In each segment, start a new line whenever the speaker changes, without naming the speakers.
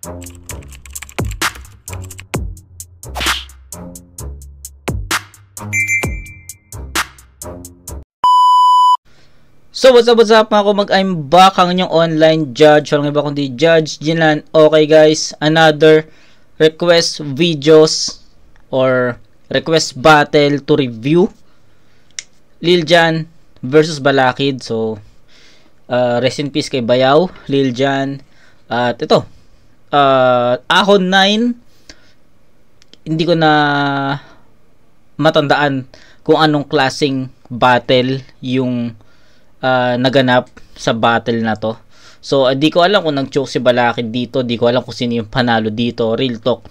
So what's up mga kumag, I'm back, ang inyong online judge, walang iba kundi Judge Jinlan. Okay guys, another request videos or request battle to review, Lil Jon versus Balakid. So rest in peace kay Bayaw, Lil Jon. At ito, Ahon 9, hindi ko na matandaan kung anong klaseng battle yung naganap sa battle na to. So di ko alam kung nag-choke si Balakid dito, di ko alam kung sino yung panalo dito, real talk.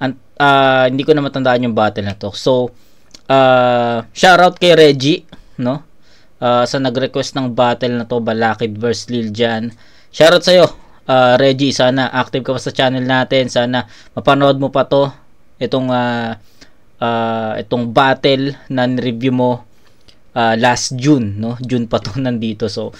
Hindi ko na matandaan yung battle na to. So shoutout kay Reggie, no? Sa nag-request ng battle na to, Balakid versus Lil Jon. Shoutout sa'yo, Reggie. Sana active ka pa sa channel natin, sana mapanood mo pa to, itong battle na review mo last June, no? June pa to nandito. So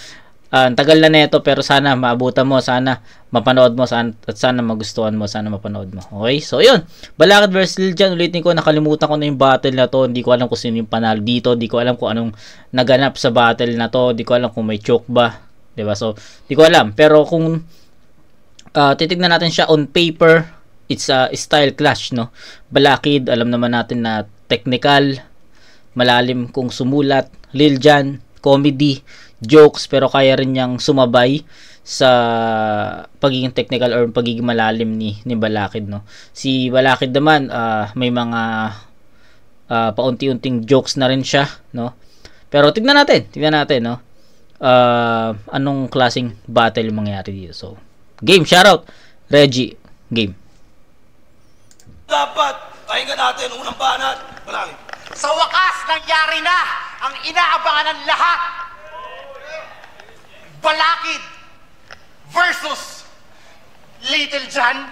tagal na nito, pero sana maabutan mo, sana mapanood mo, at sana magustuhan mo, sana mapanood mo. Okay? So yun, Balakid versus Lil Jon. Ulitin ko, nakalimutan ko na yung battle na to. Hindi ko alam kung sino yung panalo dito, hindi ko alam kung anong naganap sa battle na to, hindi ko alam kung may choke ba, 'di ba? So hindi ko alam, pero kung titignan natin siya on paper, it's a style clash, no? Balakid, alam naman natin na technical, malalim kung sumulat. Lil Jon, comedy, jokes, pero kaya rin niyang sumabay sa pagiging technical or pagiging malalim ni Balakid, no? Si Balakid naman, may mga paunti-unting jokes na rin siya, no? Pero tignan natin, no? Anong klaseng battle yung mangyayari dito. So, game, shoutout Reggie, game.
Dapat pakinggan natin unang banat. Balakid.
Sa wakas, nangyari na ang inaabangan ng lahat. Balakid versus Little Jon.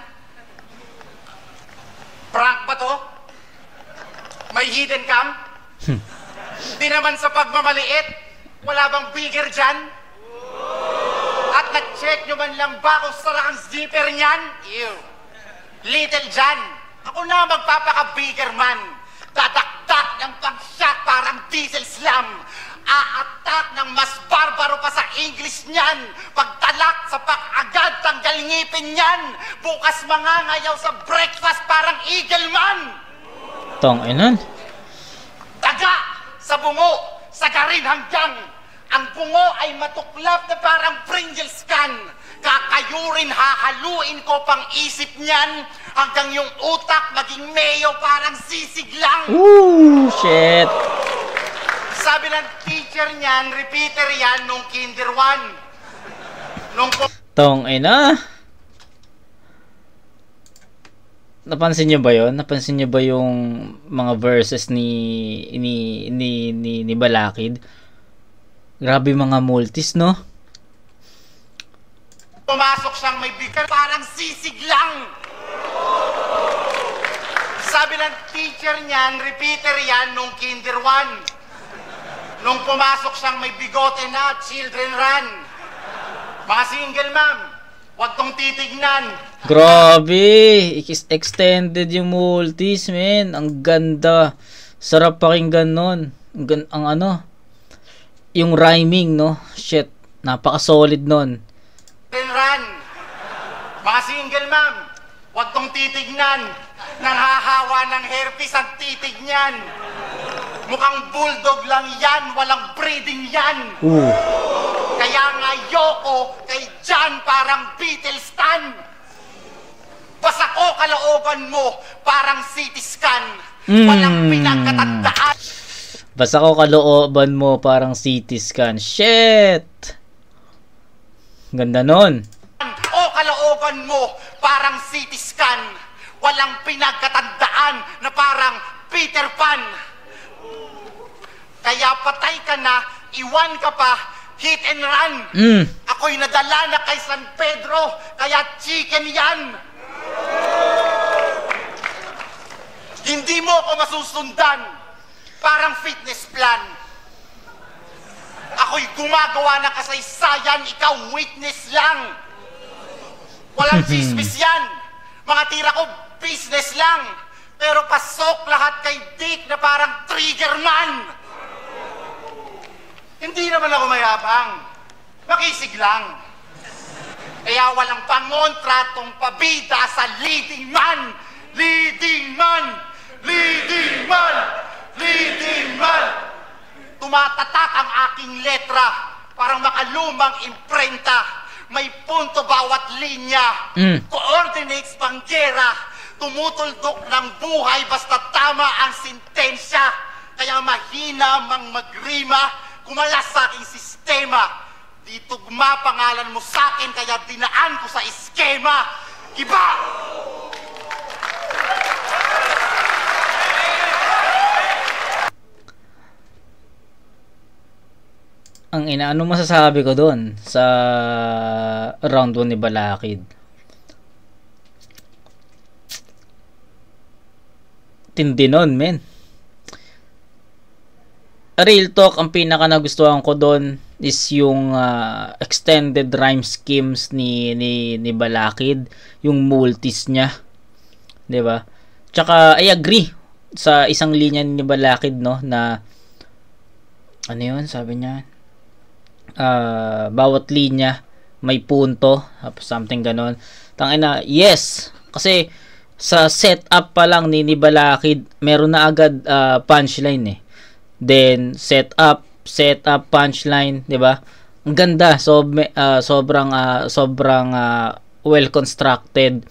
Prank ba to? May hidden cam? Di naman sa pagmamaliit, wala bang bigger dyan? At nag-check nyo man lang ba kung sara ang zipper nyan? Ew. Little Jon, ako na magpapaka-bigger man. Dadakdak ng pang-shot parang diesel slam. Aatak ng mas barbaro pa sa English niyan. Pagtalak sa pak-agad, tanggal ngipin niyan. Bukas mangangayaw sa breakfast parang eagle man.
Tong inan.
Taga sa bungo, sa garin hanggang. Ang bungo ay matuklap na parang Pringles can. Kakayurin, hahaluin ko pang isip niyan hanggang yung utak maging mayo parang sisig lang.
Ooh, shit.
Sabi ng teacher niyan, repeater yan nung kinder 1. Nung
Tong ina. Napansin niyo ba 'yon? Napansin niyo ba yung mga verses ni Balakid? Grabe mga multis, no?
pumasok siyang may bigat, parang sisig lang. Sabi ng teacher niyan, repeater yan nung kinder 1. Nung pumasok siyang may bigote na, children run. Mga single ma'am, huwag tong titignan.
Grabe, extended yung multis, men. Ang ganda. Sarap pakinggan nun. Ang ano, yung rhyming, no? Shit, napaka-solid nun.
Run. Mga single ma'am, huwag tong titignan. Nanghahawa ng herpes ang titig niyan. Mukhang bulldog lang yan, walang breeding yan. Kaya nga Yoko kay Jon parang Beatles stan. Basta ko kalooban mo parang CT scan. Walang pinagkatandaan.
Basta ko kalooban mo parang CT scan. Shit! Ganda nun.
O kalooban mo parang CT scan. Walang pinagkatandaan na parang Peter Pan. Kaya patay ka na, iwan ka pa, hit and run. Ako'y nadala na kay San Pedro, kaya chicken yan. Hindi mo ako masusundan, parang fitness plan. Ako'y gumagawa ng kasaysayan, ikaw witness lang. Walang chismis yan. Mga tira ko, business lang. Pero pasok lahat kay Dick na parang trigger man. Hindi naman ako mayabang. Makisig lang. Kaya walang pangontratong pabida sa leading man. Leading man! Leading man! Leading man! Tumatatak ang aking letra. Parang makalumang imprenta. May punto bawat linya. Coordinates panggera. Tumutuldok ng buhay basta tama ang sintensya. Kaya mahina mang magrima, kumalas sa aking sistema. Di tugma pangalan mo sa akin, kaya dinaan ko sa eskema. Iba!
Ang ano masasabi ko doon sa round 1 ni Balakid? Tindi nun, men. Real talk, ang pinaka nagustuhan ko doon is yung extended rhyme schemes ni Balakid, yung multis niya, 'di ba? Tsaka I agree sa isang linya ni Balakid, no, na ano 'yun, sabi niya, bawat linya may punto, something ganon. Tangina, yes, kasi sa setup pa lang ni Balakid, meron na agad punchline eh. Then setup, punchline, 'di ba? Ang ganda, sobrang well constructed.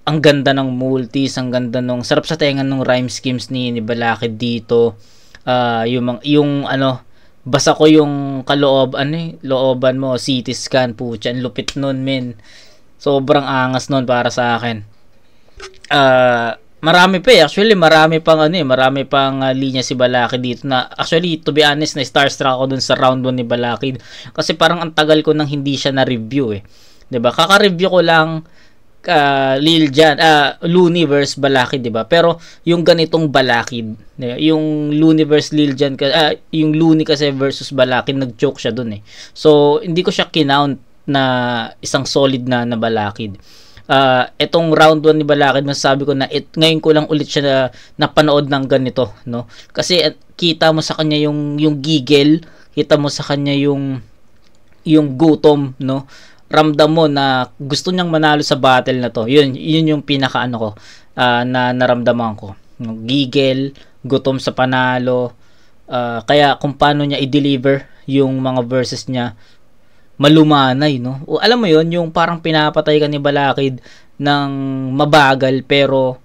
Ang ganda ng multis, ang ganda nung sarap sa tenga ng rhyme schemes ni Balakid dito. Yung ano, basa ko yung looban mo, CT scan, putya, ang lupit nun, men. Sobrang angas nun para sa akin. Marami pa actually, marami pang linya si Balakid dito na actually, to be honest, na starstruck ako dun sa round 1 ni Balakid kasi parang ang tagal ko nang hindi siya na review eh, 'di ba? Kaka-review ko lang Lil Jon, Looney vs Balakid, 'di ba? Pero yung ganitong Balakid, yung Looney vs Lil Jon, yung Looney kasi versus Balakid, nag-joke siya dun eh. So hindi ko siya kinount na isang solid na Balakid. Etong round 1 ni Balakid, masasabi ko na ngayon ko lang ulit siya napanood ng ganito, no? Kasi kita mo sa kanya yung giggle, kita mo sa kanya yung gutom, no? Ramdam mo na gusto niyang manalo sa battle na to. Yun yung pinaka ko, na naramdaman ko. Giggle, gutom sa panalo, kaya kung paano niya i-deliver yung mga verses niya, malumanay, no? O, alam mo yon, yung parang pinapatay ka ni Balakid ng mabagal pero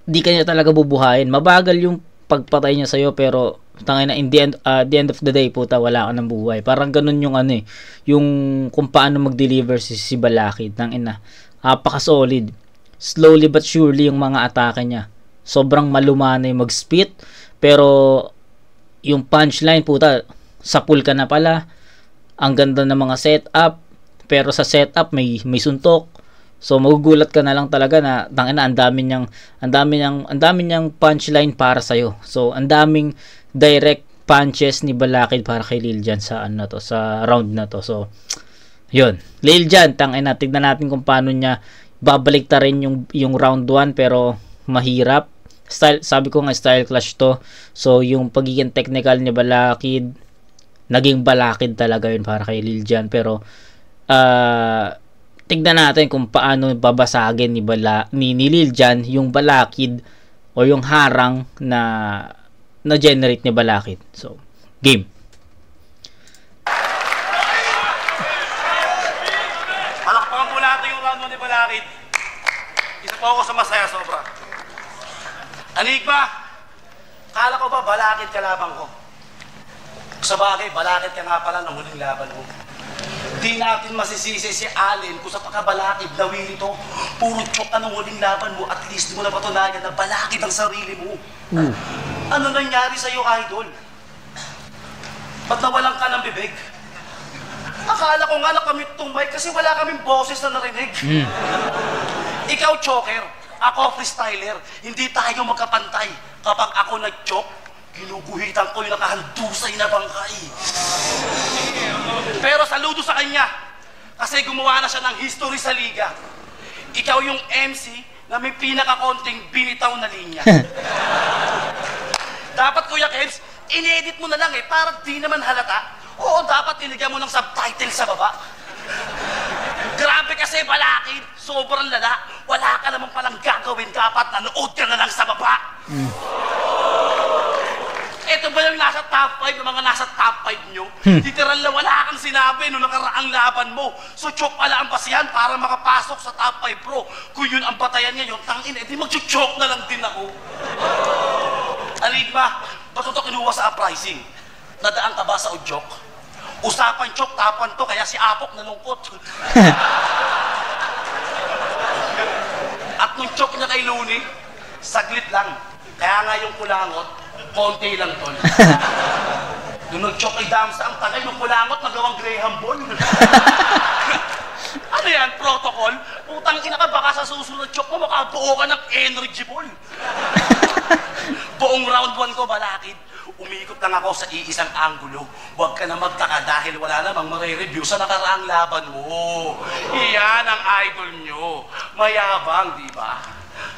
di ka niya talaga bubuhayin. Mabagal yung pagpatay niya sa'yo pero tangay na in the end of the day, puta, wala ka ng buhay. Parang ganun yung yung kung paano mag-deliver si Balakid. Tangina, napaka-solid. Slowly but surely yung mga atake niya. Sobrang malumanay mag-spit pero yung punchline, puta, sapul ka na pala. Ang ganda ng mga setup, pero sa setup may suntok. So magugulat ka na lang talaga na tangina, ang dami niyang punchline para sa iyo. So ang daming direct punches ni Balakid para kay Lil Jon sa sa round na to. So yun, Lil Jon, tangina, tignan natin kung paano niya babalik ta rin yung round 1, pero mahirap. Sabi ko nga, style clash to. So yung pagiging technical ni Balakid, naging Balakid talaga yun para kay Lil Jon, pero tignan natin kung paano babasagin ni Lil Jon yung Balakid o yung harang na generate ni Balakid. So, game.
Palakpakan po natin yung round 1 ni Balakid. Isa po ako sa masaya sobra. Enigma, kala ko ba Balakid kalabang ko? Sa bagay, Balakid ka nga pala ng huling laban mo. Di natin masisisi si Allen kung sa pagkabalakid na win ito. Puro chok ka ng huling laban mo, at least di mo na patunayan na Balakid ang sarili mo. Ano nangyari sa'yo, idol? Ba't nawalan ka ng bibig? Akala ko nga nakamit tong mic kasi wala kaming boses na narinig. Ikaw, choker. Ako, freestyler. Hindi tayo magkapantay. Kapag ako nag-choke, ginuguhitan ko yung nakahandusay na bangkay. Pero saludo sa kanya kasi gumawa na siya ng history sa liga. ikaw yung MC na may pinakakonting binitaw na linya. Dapat, Kuya Kebs, in-edit mo na lang para di naman halata. Oo, dapat iligyan mo ng subtitle sa baba. Grabe kasi, Balakid. Sobrang lala. Wala ka naman palang gagawin. Dapat nanood ka na lang sa baba. Ito ba yung nasa top 5, yung mga nasa top 5 nyo? Literal na wala kang sinabi nung nakaraang laban mo. So, choke pala ang basihan para makapasok sa top 5 pro. Kung yun ang batayan ngayon, tangin, edi mag-choke na lang din ako. Aligma, ba't ito kinuha sa uprising? Nadaan ka ba sa udyok? Usapan choke, tapan to, kaya si Apok nalungkot. At nung choke niya kay Looney, saglit lang. Kaya nga yung kulangot, konti lang tol. Nung nag-choke kay Damsa, ang tagay ng kulangot, nagawang Graham Ball. Ano yan, protocol? Putang ina ka, baka sa susunod choke mo, makabuo ka ng energy ball. Buong round 1 ko, Balakid, umikot lang ako sa iisang anggulo. Huwag ka na magtaka dahil wala namang marireview sa nakaraang laban mo. Iyan ang idol nyo. Mayabang, di ba?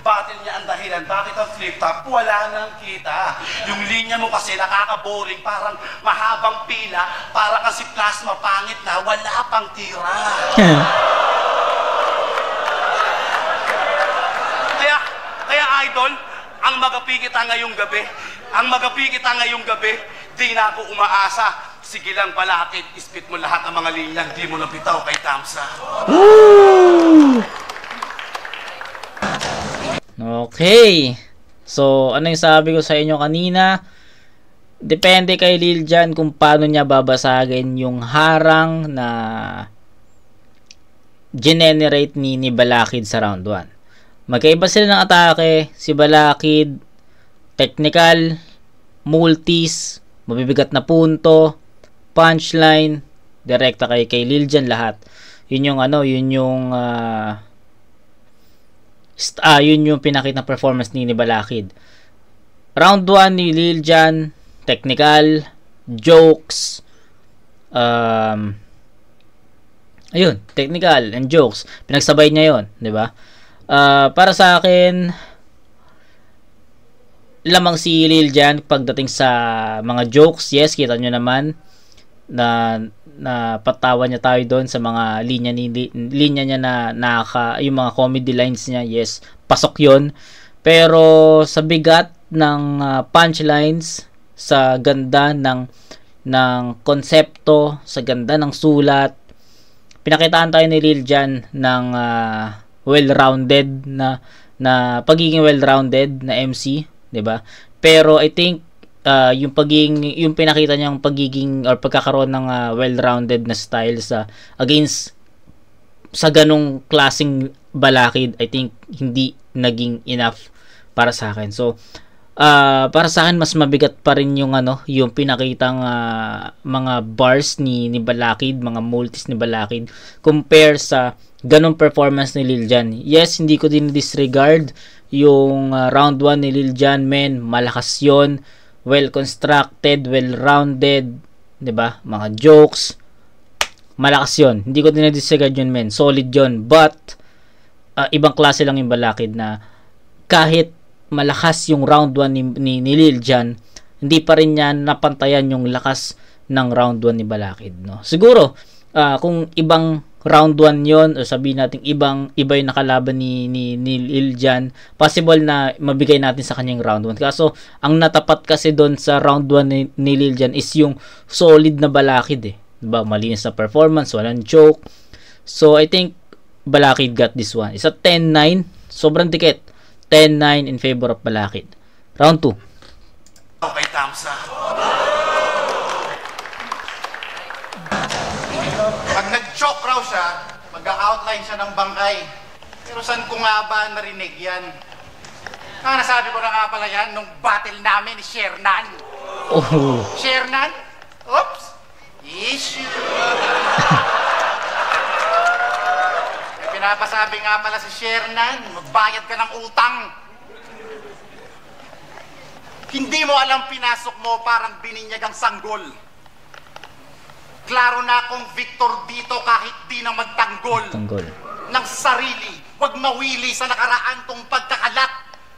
Battle niya ang dahilan, bakit ang flip top? Wala nang kita. Yung linya mo kasi nakaka-boring, parang mahabang pila, parang kasi plasma pangit na, wala pang tira. Kaya idol, ang magapi kita ngayong gabi, di na ako umaasa. Sige lang, Balakid, ispit mo lahat ng mga linya, di mo napitaw kay Tamsa.
Okay. So, ano yung sabi ko sa inyo kanina? Depende kay Liljan kung paano niya babasagin yung harang na generate ni Balakid sa round 1. Magkaiba sila ng atake. Si Balakid, technical, multis, mabibigat na punto, punchline, direkta kay Liljan lahat. Yun yung pinakita performance ni Balakid. Round 1 ni Liljan, technical, jokes, technical and jokes. Pinagsabay niya yun, di ba? Para sa akin, lamang si Liljan pagdating sa mga jokes. Yes, kita nyo naman na patawa niya tayo doon sa mga linya niya na yung mga comedy lines niya. Yes, pasok yon. Pero sa bigat ng punchlines, sa ganda ng konsepto, sa ganda ng sulat, pinakitaan tayo ni Liljan ng well-rounded na pagiging well-rounded na MC, 'di ba? Pero I think yung pinakita niyang pagiging or pagkakaroon ng well-rounded na style against sa ganong klaseng Balakid, I think hindi naging enough para sa akin. So para sa akin mas mabigat pa rin yung pinakitang mga bars ni Balakid, mga multis ni Balakid compare sa ganong performance ni Liljan. Yes, hindi ko din disregard yung round 1 ni Liljan, men, malakas yon, well constructed, well rounded, 'di ba? Mga jokes, malakas yon. Hindi ko din disregard yun, men, solid yon. But ibang klase lang yung Balakid na kahit malakas yung round 1 ni Liljan, hindi pa rin niya napantayan yung lakas ng round 1 ni Balakid, no? Siguro kung ibang round 1 yon, o sabihin natin iba yung nakalaban ni Liljan, possible na mabigay natin sa kanyang round 1. Kaso ang natapat kasi doon sa round 1 ni Liljan is yung solid na Balakid, diba? Malinis na performance, walang joke. So I think Balakid got this one. It's a 10-9, sobrang dikit. 10-9 in favor of Balakid. Round 2.
Okay, Tamsa.
Pag nag-choke raw siya, mag-outline siya ng bangkay. Pero saan ko nga ba narinig yan? Nasabi ko na nga pala yan nung battle namin ni Shernan.
Oh.
Shernan? Oops! Issue! Pinapasabi nga pala si Shernan, magbayad ka ng utang. Hindi mo alam pinasok mo parang bininyag ang sanggol. Klaro na akong victor dito kahit di na magtanggol ng sarili. Huwag mawili sa nakaraan tong pagkakalat.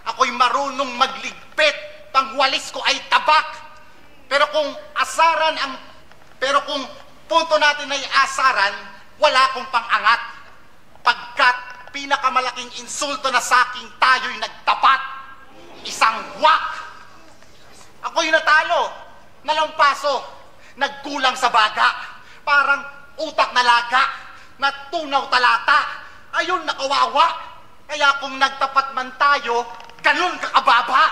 Ako'y marunong magligpit, pangwalis ko ay tabak. Pero kung punto natin ay asaran, wala akong pangangat. Pagkat pinakamalaking insulto na sa akin tayo'y nagtapat. Isang wak. Ako'y natalo, nalampaso, nagkulang sa baga. Parang utak na laga, natunaw talata. Ayun, nakawawa. Kaya kung nagtapat man tayo, ganun kakababa.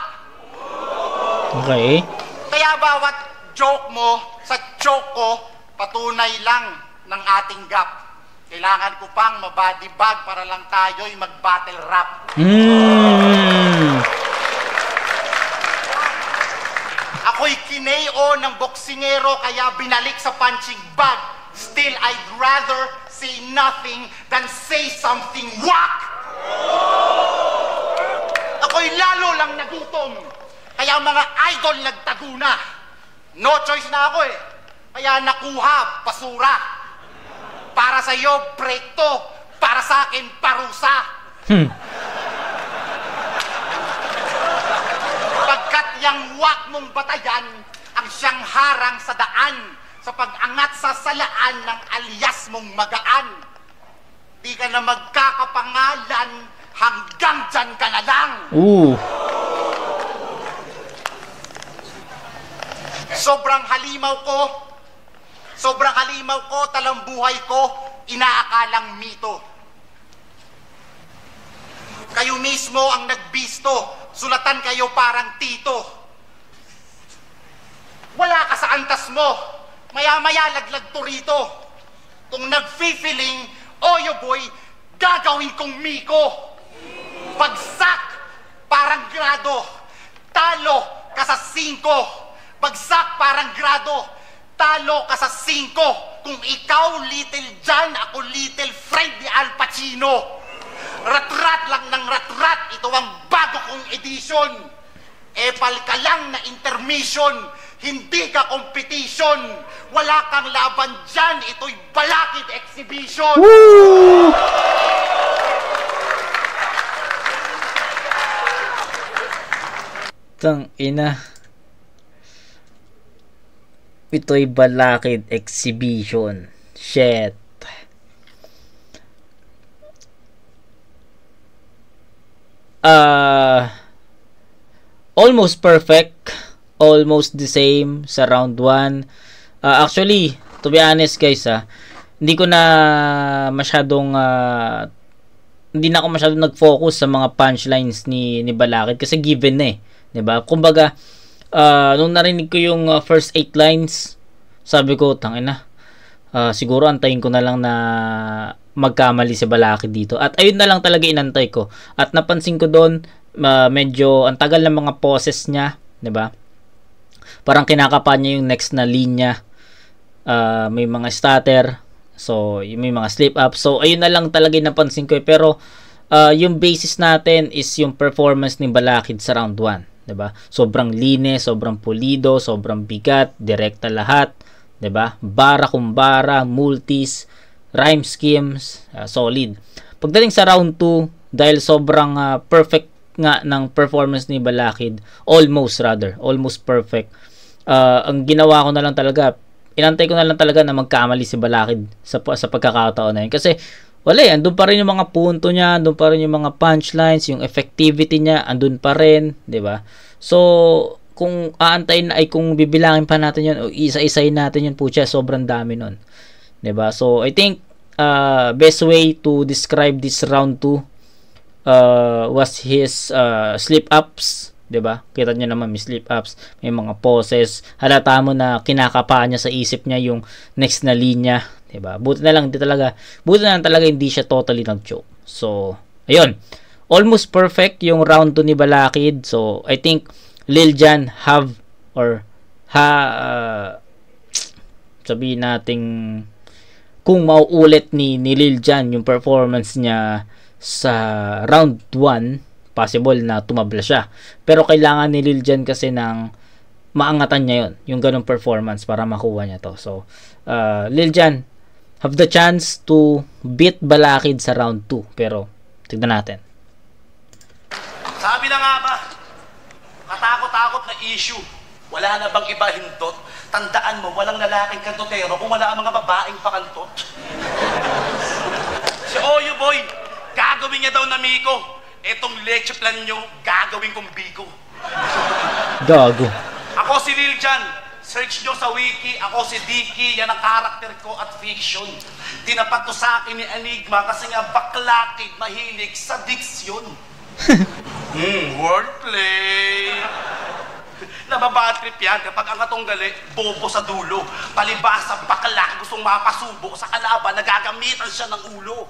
Okay.
Kaya bawat joke mo sa joke ko, patunay lang ng ating gap. Kailangan ko pang mabody bag para lang tayo'y mag-battle rap. Ako'y kineo ng boksingero kaya binalik sa punching bag. Still, I'd rather say nothing than say something whack! Ako'y lalo lang nagutom. Kaya mga idol nagtago na. No choice na ako eh. Kaya nakuha, basura. Para sa iyo, break to. Para sa akin, parusa. Pagkat yang wak mong batayan, ang siyang harang sa daan, sa pag-angat sa salaan ng alias mong magaan. Di ka na magkakapangalan, hanggang dyan ka na lang. Sobrang halimaw ko, talambuhay ko, inaakalang mito. Kayo mismo ang nagbisto, sulatan kayo parang tito. Wala ka sa antas mo, maya-maya laglag to rito. Kung nag-feeling, oyo boy, gagawin kong miko. Bagsak, parang grado, talo ka sa 5. Bagsak parang grado, talo ka sa 5. Kung ikaw Little John, ako Little Fred ni Al Pacino. Rat-rat lang ng rat-rat, ito ang bago kong edition. Epal ka lang na intermission, hindi ka competition. Wala kang laban dyan, ito'y balakid exhibition.
Woo! Tang ina. Ito'y balakid exhibition. Shit. Almost perfect. Almost the same sa round 1. Actually, to be honest guys, hindi ko na masyadong hindi na ako masyadong nag-focus sa mga punchlines ni Balakid kasi given na eh, 'di ba? Kumbaga, nung narinig ko yung first 8 lines, sabi ko, tangina, siguro antayin ko na lang na magkamali si Balakid dito. At ayun na lang talaga inantay ko. At napansin ko doon, medyo ang tagal ng mga poses niya, 'di ba? Parang kinakapa niya yung next na linya. May mga stutter. So, may mga slip up. So, ayun na lang talaga napansin ko. Pero, yung basis natin is yung performance ni Balakid sa round 1. 'Di ba? Sobrang linis, sobrang pulido, sobrang bigat, direkta lahat. 'Di ba? Bara kumbara, multis, rhyme schemes, solid. Pagdating sa round 2, dahil sobrang perfect nga ng performance ni Balakid, almost perfect. Ang ginawa ko na lang talaga, inantay ko na lang talaga na magkamali si Balakid sa pagkakataon na yun. Kasi wala eh, andun pa rin yung mga punto niya, andun pa rin yung mga punchlines, yung effectivity niya, andun pa rin, 'di ba? So, kung aantayin ay kung bibilangin pa natin yun o isa-isayin natin yun, putya, sobrang dami nun. 'Di ba? So, I think best way to describe this round 2 was his slip-ups. 'Di ba? Kita niyo naman may slip-ups, may mga poses. Halata mo na kinakapa niya sa isip niya yung next na linya, 'di ba? Buti na lang talaga hindi siya totally nag-choke. So, ayun. Almost perfect yung round 2 ni Balakid. So, I think Lil Jon sabihin nating kung mauulit ni Lil Jon yung performance niya sa round 1, possible na tumabla siya. Pero kailangan ni Lil Jon kasi ng maangatan niya yung ganong performance para makuha niya to. So, Lil Jon have the chance to beat Balakid sa round 2. Pero, Tignan natin.
Sabi na nga ba, katakot-takot na issue. Wala na bang iba hindot? Tandaan mo, walang lalaking kantotero kung wala ang mga babaeng pakantot. Si Oyo Boy, gagawin niya daw na Miko. Etong lecture plan nyo, gagawin kong Biko.
Gago.
Ako si Lil Jan. Search nyo sa wiki, ako si Dicky. Yan ang karakter ko at fiction. Tinapat ko sa akin ni Enigma kasi nga baklakid, mahilig sa diksyon. Wordplay. Nababatrip yan kapag ang katunggali, bobo sa dulo. Palibasa, bakla, gustong mapasubo sa kalaban, nagagamitan siya ng ulo.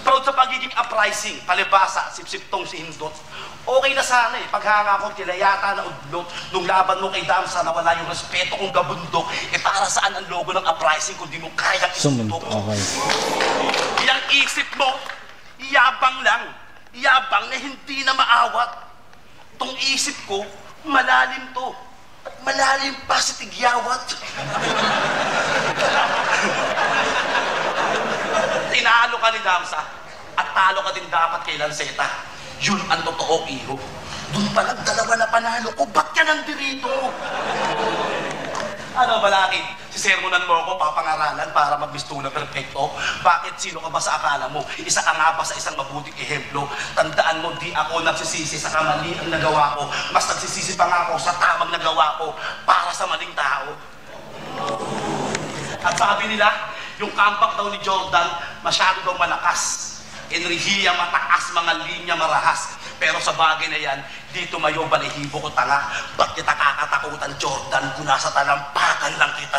Proud sa pagiging uprising, palibasa, sip-sip tong si Hindot. Okay na sana paghanga ko tilayata na udlot. Nung laban mo kay Damsa, nawala yung respeto kong gabundok. Para saan ang logo ng uprising kung di mo kayang isutok?
Okay.
Yang isip mo, yabang lang. Yabang na hindi na maawat. Tong isip ko, malalim to. At malalim pa si tigyawat. Tinalo ka ni Damsa at talo ka din dapat kay Lanceta. Yun ang totoo, iho. Doon palang dalawa na panalo ko, ba't ka nandirito? Ano, Balakid? Sisermonan mo ako, papangaralan para magbisto na perfecto? Bakit? Sino ka ba sa akala mo? Isa ka nga ba sa isang mabuting ehemplo? Tandaan mo, di ako nagsisisi sa kamali ang nagawa ko. Mas nagsisisi pa nga ako sa tamang nagawa ko para sa maling tao. At sabi nila, yung comeback daw ni Jordan, masyado daw malakas. Enerhiya mataas, mga linya marahas. Pero sa bagay na yan, dito mayo balahibo ko tanga. Ba't kita kakatakutan, Jordan, kung nasa talampakan lang kita?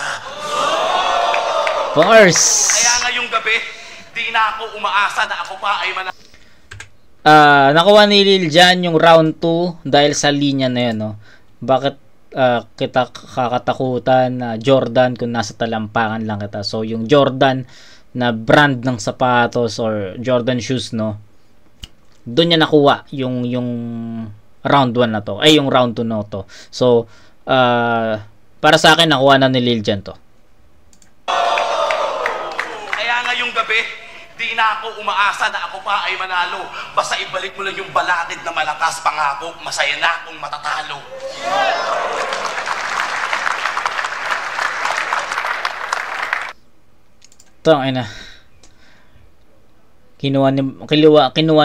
Bars!
Kaya ngayong gabi, di na ako umaasa na ako pa ay
nakuha ni Lil Jan yung round 2 dahil sa linya na yun, no? Bakit kita kakatakutan, Jordan, kung nasa talampakan lang kita? So, yung Jordan na brand ng sapatos or Jordan shoes, no? Doon niya nakuha yung round 1 na to. Ay, yung round 2 na to. So, para sa akin, nakuha na ni Lil Jan to.
Kaya ngayong gabi, di na ako umaasa na ako pa ay manalo. Basta ibalik mo lang yung balatid na malakas pangako, masaya na akong matatalo.
Ito, ay na. Kinuha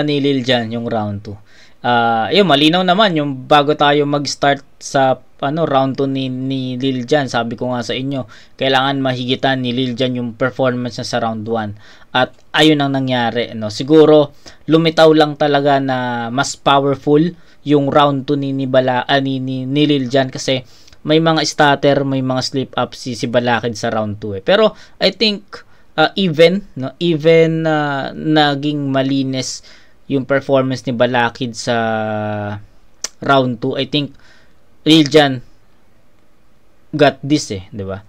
ni Lil Jan yung round 2. Yun, malinaw naman yung bago tayo mag-start sa round 2 ni Lil Jan. Sabi ko nga sa inyo, kailangan mahigitan ni Lil Jan yung performance niya sa round 1. At ayun ang nangyari, no. Siguro lumitaw lang talaga na mas powerful yung round 2 ni Lil Jan kasi may mga stutter, may mga slip up si Balakid sa round 2 Pero I think even naging malinis yung performance ni Balakid sa round 2. I think Lil Jan got this, 'di ba?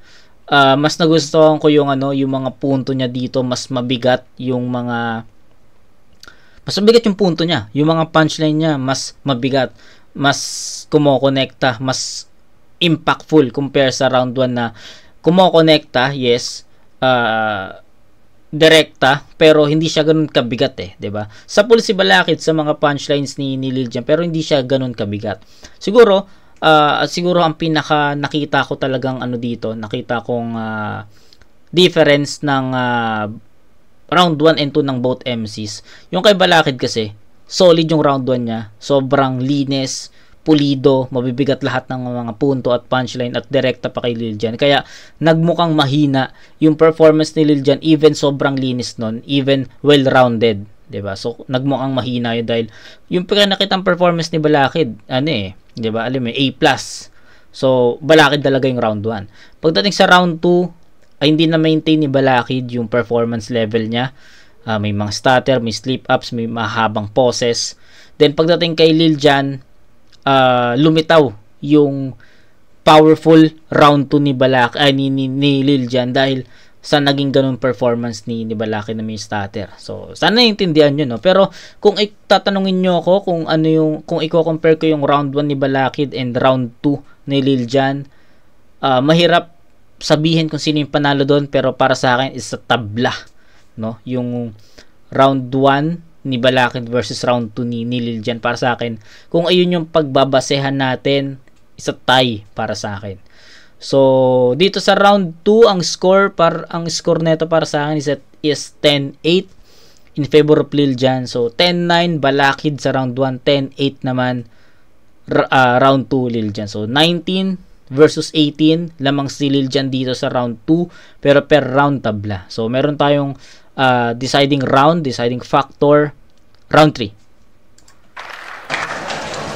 Mas nagustuhan ko yung mga punto niya dito, mas mabigat yung punto niya, yung mga punchline niya mas mabigat, mas kumokonekta, mas impactful compare sa round 1 na kumokonekta, yes, direkta, pero hindi siya ganun kabigat, 'di ba? Sa si Balakid sa mga punchlines ni Lil Jan, pero hindi siya ganun kabigat. Siguro ang pinaka nakita ko talagang dito, nakita kong difference ng round 1 and 2 ng both MCs. Yung kay Balakid kasi, solid yung round 1 niya, sobrang linis, pulido, mabibigat lahat ng mga punto at punchline at direkta pa kay Lil Jan. Kaya nagmukhang mahina yung performance ni Lil Jan, even sobrang linis nun, even well-rounded, 'di ba? So nagmukhang mahina yun dahil yung pinakitang performance ni Balakid, 'di ba? Alam mo, A+. So Balakid talaga yung round 1. Pagdating sa round 2, ay hindi na maintain ni Balakid yung performance level niya. May mga stutter, may slip-ups, may mahabang poses. Then pagdating kay Lil Jan, lumitaw yung powerful round 2 ni Lil Jan dahil sa naging ganun performance ni Balakid na may stutter. So, sana naiintindihan nyo, no? Pero kung tatanungin nyo ako kung i-compare ko yung round 1 ni Balakid and round 2 ni Lil Jan, mahirap sabihin kung sino yung panalo doon, pero para sa akin is sa tabla, no? Yung round 1 ni Balakid versus round 2 ni Liljan. Para sa akin, kung ayun yung pagbabasehan natin, isa tie para sa akin. So dito sa round 2, ang score nito para sa akin is 10-8 in favor of Liljan. So 10-9 Balakid sa round 1, 10-8 naman round 2 Liljan. So 19 versus 18 lamang si Liljan dito sa round 2, pero per round tabla. So meron tayong deciding factor, round 3.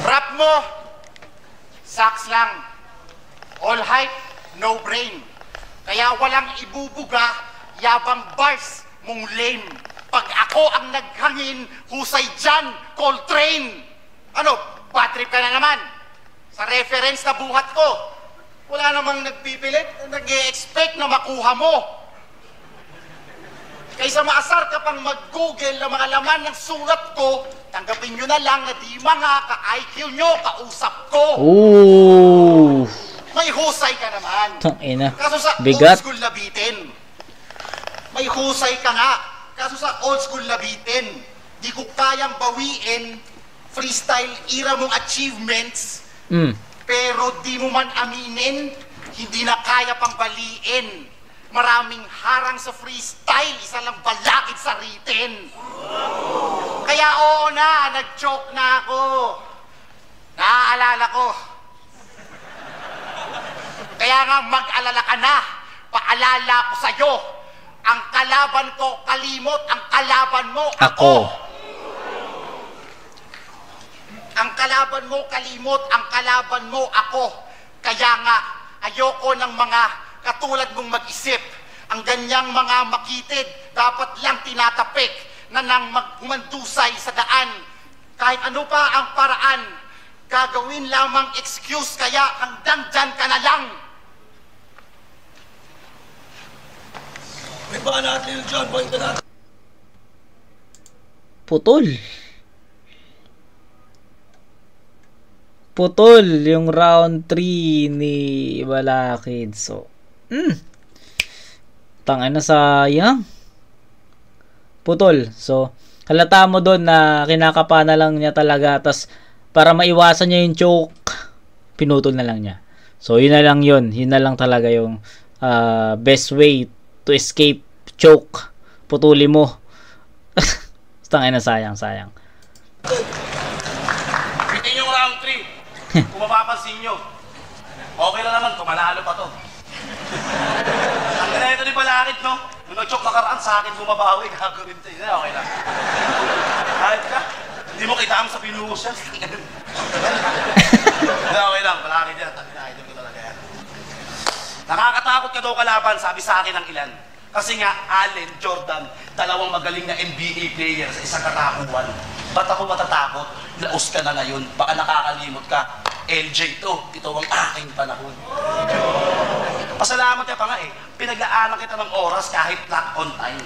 Rap mo, sax lang. All hype, no brain. Kaya walang ibubuga, yabang bars mong lame. Pag ako ang naghangin, husay dyan, Coltrane. Ano, bad trip ka na naman? Sa reference na buhat ko, wala namang nagpipilit, nag-e-expect na makuha mo. Kaysa maasar ka pang mag-google ng mga laman ng sulat ko, tanggapin nyo na lang na di mga ka-IQ nyo, kausap ko.
Ooh.
May husay ka naman.
Tangina.
Kaso sa
Bigat.
old school labitin. May husay ka nga. Kaso sa old school labitin. Di ko kayang bawiin freestyle era mong achievements. Pero di mo man aminin, hindi na kaya pang baliin. Maraming harang sa freestyle, isa lang Balakid sa written. Kaya oo na, nag-joke na ako. Naaalala ko. Kaya nga mag-alala ka na, paalala ko sa'yo. Ang kalaban ko kalimot, ang kalaban mo ako. Ang kalaban mo kalimot, ang kalaban mo ako. Kaya nga, ayoko ng mga katulad mong mag-isip. Ang ganyang mga makitid, dapat lang tinatapik na nang magmandusay sa daan. Kahit ano pa ang paraan, gagawin lamang excuse, kaya hanggang dyan ka na lang.
May ba natin yung John Boy ka natin?
Putol yung round 3 ni Balakid. So, tangay na, sayang. Putol. So, halata mo doon na kinakapa na lang niya talaga. Tas, para maiwasan niya yung choke, pinutol na lang niya. So, yun na lang yun. Yun na lang talaga yung best way to escape choke. Putuli mo. Tangay na, sayang.
Bitin yung round 3. Kung mapapansin nyo, okay lang naman, kumanalo pa to. Ang ganito ni Balakid, no? Nung nag-choke nakaraan sa akin, bumabawi, gagawin tayo. Okay lang. Kahit ka, hindi mo kita sa pinuhos yan. Okay lang, Balakid yan. Idol ko talaga yan. Nakakatakot ka daw kalaban, sabi sa akin ng ilan. Kasi nga, Allen, Jordan, dalawang magaling na NBA player sa isang katakuan. Ba't ako matatakot? Laos ka na ngayon. Baka nakakalimot ka. LJ to, ito ang aking panahon. Pasalamat ka pa nga eh. Pinaglaanan kita ng oras kahit not on time.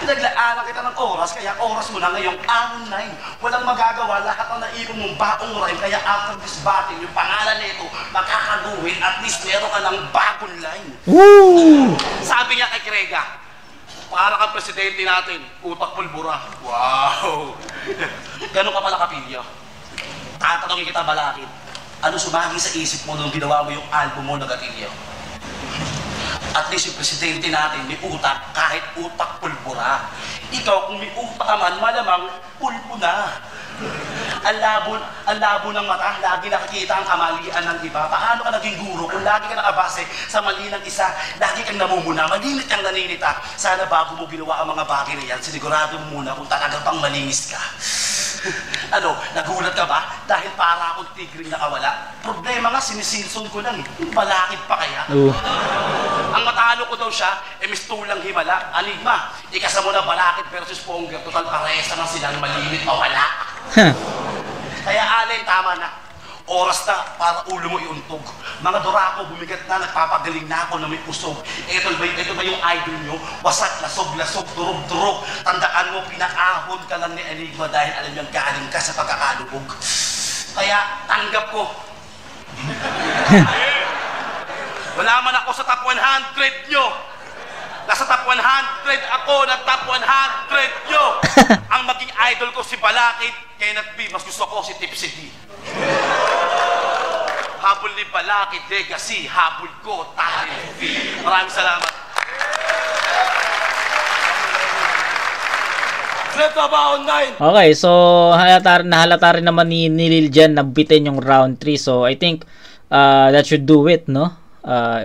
Pinaglaanan kita ng oras, kaya oras mo na ngayong online. Walang magagawa, lahat ng naipon mong baong rhyme. Kaya after this battle, yung pangalan nito, makakaguhin, at least meron ka ng bagong line.
Woo!
Sabi niya kay Krega, para kang presidente natin, utak pulbura. Wow! Ganun ka pala kapilya. Tatanungin kita, Balakid, ano sumagi sa isip mo nung ginawa mo yung album mo na Gatilyo? At least yung presidente natin may utak, kahit utak pulbura. Ikaw, kung may utak ka man, malamang pulpo na. Ang labo ng mata, lagi nakikita ang kamalian ng iba. Paano ka naging guro kung lagi ka nakabase sa mali ng isa, lagi kang namumuna, malinit kang naninita. Sana bago mo ginawa ang mga bagay na yan, sinigurado mo muna kung talaga bang malinis ka. Ano, nagulat ka ba? Dahil para akong tigring nakawala. Problema nga, sinisilson ko lang eh. Balakid pa kaya? Ang matalo ko daw siya, mistulang himala. Anigma, ikasa mo na Balakid versus Ponger. Total parehas naman silang malimit o wala. Kaya Allen, tama na. Oras na para ulo mo iuntog. Mga Dorako, bumigat na, nagpapagaling na ako na may usog. Ito ba yung idol nyo? Wasak, lasog, durog. Tandaan mo, pinakahon ka lang ni Enigma dahil alam niyang galing ka sa pagkakalubog. Kaya tanggap ko. Wala man ako sa top 100 nyo. Nasa top 100 ako, na top 100 nyo. Ang maging idol Balakid, cannot be. Mas gusto ko si Tipsy D. Habol ni Balakid, legacy. Habol ko, talent fee. Maraming salamat. Flip na baon 9.
Okay, so nahalata rin naman ni Lil Jon na bitin yung round 3. So I think that should do it, no?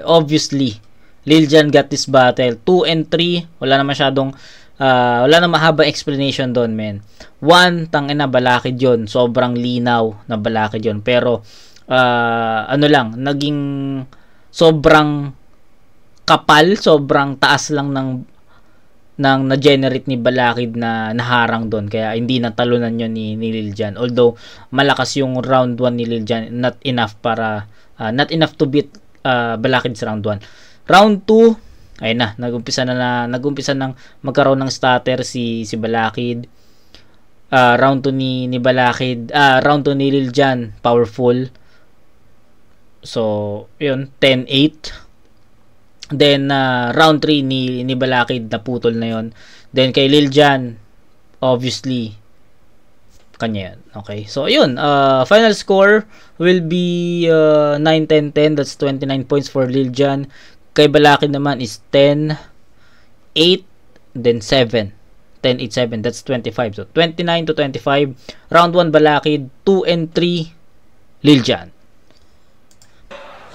Obviously, Lil Jon got this battle. 2 and 3, wala na masyadong wala na mahabang explanation doon, men. 1, tangina, Balakid yun. Sobrang linaw na Balakid yun. Pero ano lang, naging sobrang kapal, sobrang taas lang ng na-generate ni Balakid na naharang doon. Kaya hindi natalunan yun ni Lil Jon. Although malakas yung round 1 ni Lil Jon, not enough to beat Balakid sa round 1. Round 2, ayun na, nagumpisa nang magkaroon ng stutter si Balakid. Round 2 ni Balakid, round 2 ni Lil Jon, powerful. So, yun, 10-8. Then, round 3 ni Balakid, naputol na yun. Then, kay Lil Jon, obviously, kanya yan. Okay, so, yun. Final score will be 9-10-10. That's 29 points for Lil Jon. Kay Balakid naman is 10-8, then 7. 10-8-7. That's 25. So, 29-25. Round 1, Balakid. 2 and 3, Lil Jon.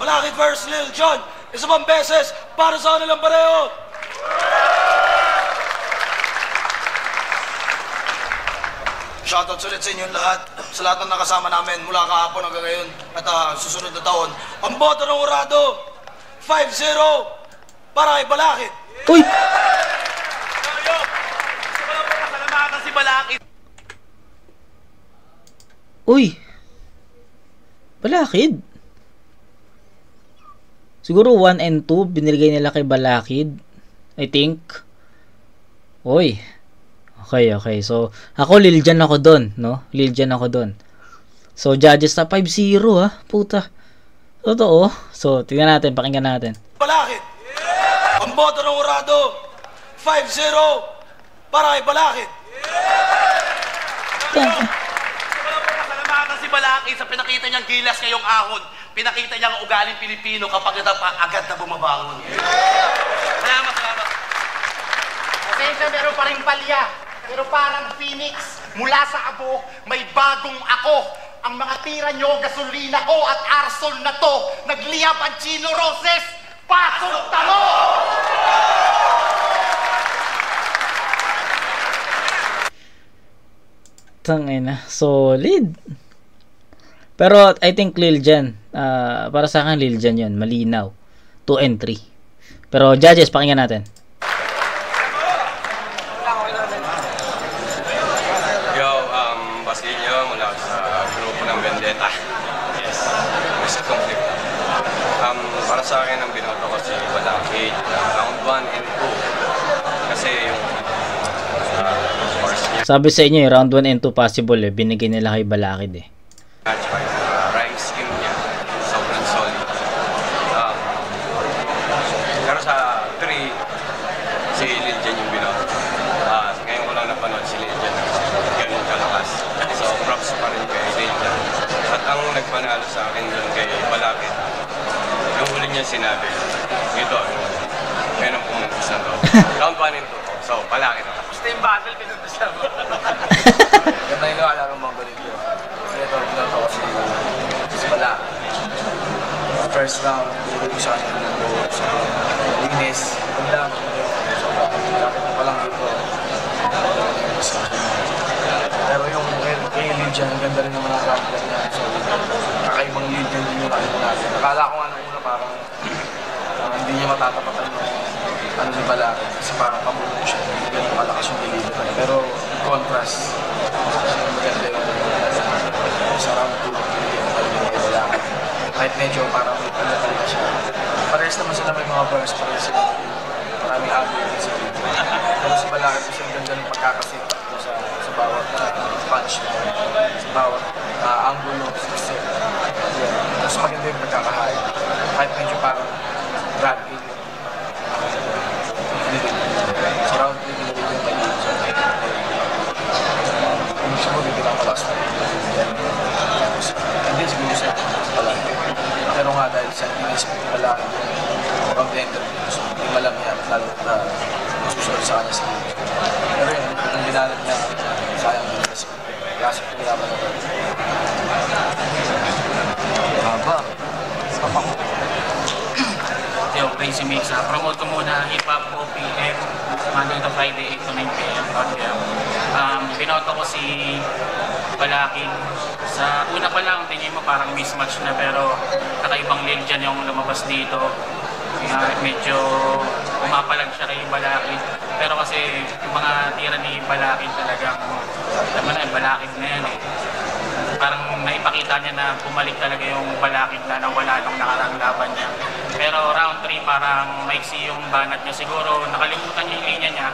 Balakid versus Lil Jon. Isa pang beses para sa kanilang pareho. Shoutout ulit sa inyong lahat. Sa lahat ng nakasama namin mula kahapon hanggang ngayon at susunod na taon. Ang boto ng Urado, 5-0 para kay Balakid.
Uy!
Pasalamatan si Balakid.
Uy! Balakid? Siguro 1 and 2 binigay nila kay Balakid, I think. Oy. Okay. So, ako Lil Jon ako doon, no? Lil Jon ako doon. So, judges na 5-0, ha? Puta. Totoo. So, tingnan natin, pakinggan natin.
Balakid. Ang boto ng Urado, 5-0 para kay Balakid. Pasalamatan si Balakid sa pinakita niyang gilas ngayong ahon. Pinakita niya ang ugaling Pilipino kapag agad na bumabangon. Salamat.
Pasensya, meron pa rin palya. Pero parang phoenix, mula sa abo, may bagong ako. Ang mga tira nyo, gasolina ko at arsol na to. Nagliyab ang Chino Roses, pasok tamo!
Tangina, solid. Pero I think Lil Jon, para sa akin Lil Jon yun, malinaw. 2 and 3. Pero judges, pakinggan natin.
Yo, Basilio mula sa grupo ng Vendetta. Yes. Mr. Conflict. Para sa akin, ang binoto ko si Balakid round 1 and 2. Kasi yung scores niya.
Sabi sa inyo, round 1 and 2 possible eh. Binigay nila kay Balakid eh.
Rhyme scheme niya, sobrang solid. Pero sa 3, si Lil Jon yung binoto. Ngayon ko lang napanood si Lil Jon ganun kalakas. So props pa rin kay Lil Jon. At ang nagpanalo sa akin doon kay Balakid, yung huli niya sinabi, ito, ngayon ang pumuntos na to. Round 1 and 2. So Balakid.
Gusto yung battle, pinuntusan mo.
Ganda yung nakala ng mga ganito. Ito, binoto ko si Balakid. First round, hindi ko siya ng goal. So, linis. Ganda. So, Balakid na palang dito. Pero yung kay Lil Jon, ganda rin naman ang round niya. So, kakaibang Lil Jon din yung nakita natin. Nakala ko nga nung una parang hindi niya matatapatan yung ni Balakid. Kasi parang pamulong siya. Hindi ganun malakas yung delivery. Pero, contrast. Maganda yung sa round 2 yung Balakid. Kahit medyo parang may talaga siya. Parehas naman sila may mga burst, parehas sila maraming agro din sa video. Pero si Balakid kasi ang ganda ng pagkakasit sa bawat punch, sa bawat angulo, sa set. Tapos maganda yung pagkakahay. Kahit medyo parang drag-in yung sa round 3 yung kay Lil Jon. Yung siya mo,
si Mixa. Promote ko muna Hip Hop OPM, Monday to Friday, 8 to 9 p.m. Binoto ko si Balakin. Sa una pa lang, tingin mo parang mismatch na, pero kakaibang Lil Jan yung lumabas dito. Kaya medyo umapalag siya kay Balakin. Pero kasi yung mga tira ni Balakin talagang, alam mo na, Balakin na yan eh. Parang naipakita niya na bumalik talaga yung Balakin na nawala nung nakarang laban niya. Pero round 3 parang maiksi yung banat niya. Siguro nakalimutan niya yung linya niya.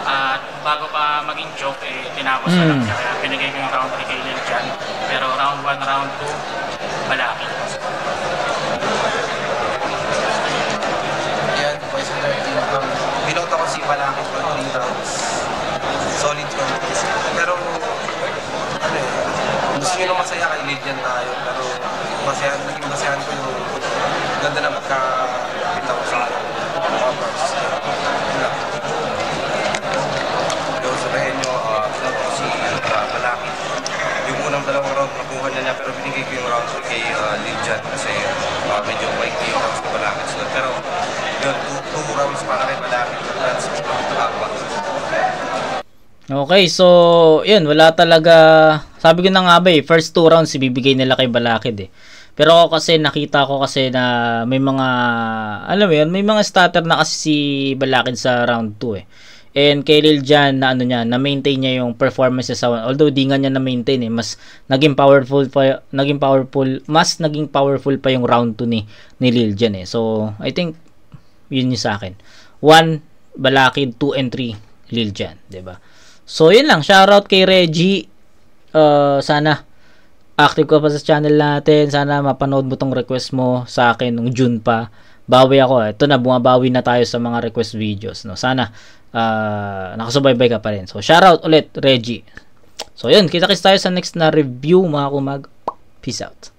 At bago pa maging joke, tinapos na lang siya. Kaya pinigay ko yung round 3 kay Lil Jan. Pero round 1, round 2, Balakin.
Yan, boys and girls. Binota ko si Balakin for 3 rounds. Solid contest. Pero, ano eh, gusto nyo nung masaya kay Lil Jan tayo. Pero, naging masayahan ko yung ganda na magkakita ko sa akin. Mga bros. Wala. Yung sabihin nyo, binota ko si Balakin. Yung unang dalawang round nakuha niya pero binigay ko yung round kay Lil Jan kasi medyo maikli yung rounds ni Balakin sila. Pero yun, 2 rounds para kay Balakin. That's
Okay, so yun, wala talaga, sabi ko na nga ba first 2 rounds ibibigay nila kay Balakid eh. Pero ako kasi nakita ko kasi na may mga, alam mo yun, may mga starter na kasi si Balakid sa round 2 eh. And kay Lil Jan na ano niya, na-maintain niya yung performance sa although di nga niya na-maintain eh, mas naging powerful pa yung round 2 ni Lil Jan eh. So, I think yun yung sa akin. 1 Balakid, 2 and 3 Lil Jan, 'di ba? So, yun lang. Shoutout kay Reggie. Sana active ka pa sa channel natin. Sana mapanood mo tong request mo sa akin nung June pa. Bawi ako. Ito na, bumabawi na tayo sa mga request videos. No? Sana nakasubaybay ka pa rin. So, shoutout ulit, Reggie. So, yun. Kita-kits tayo sa next na review, mga kumag. Peace out.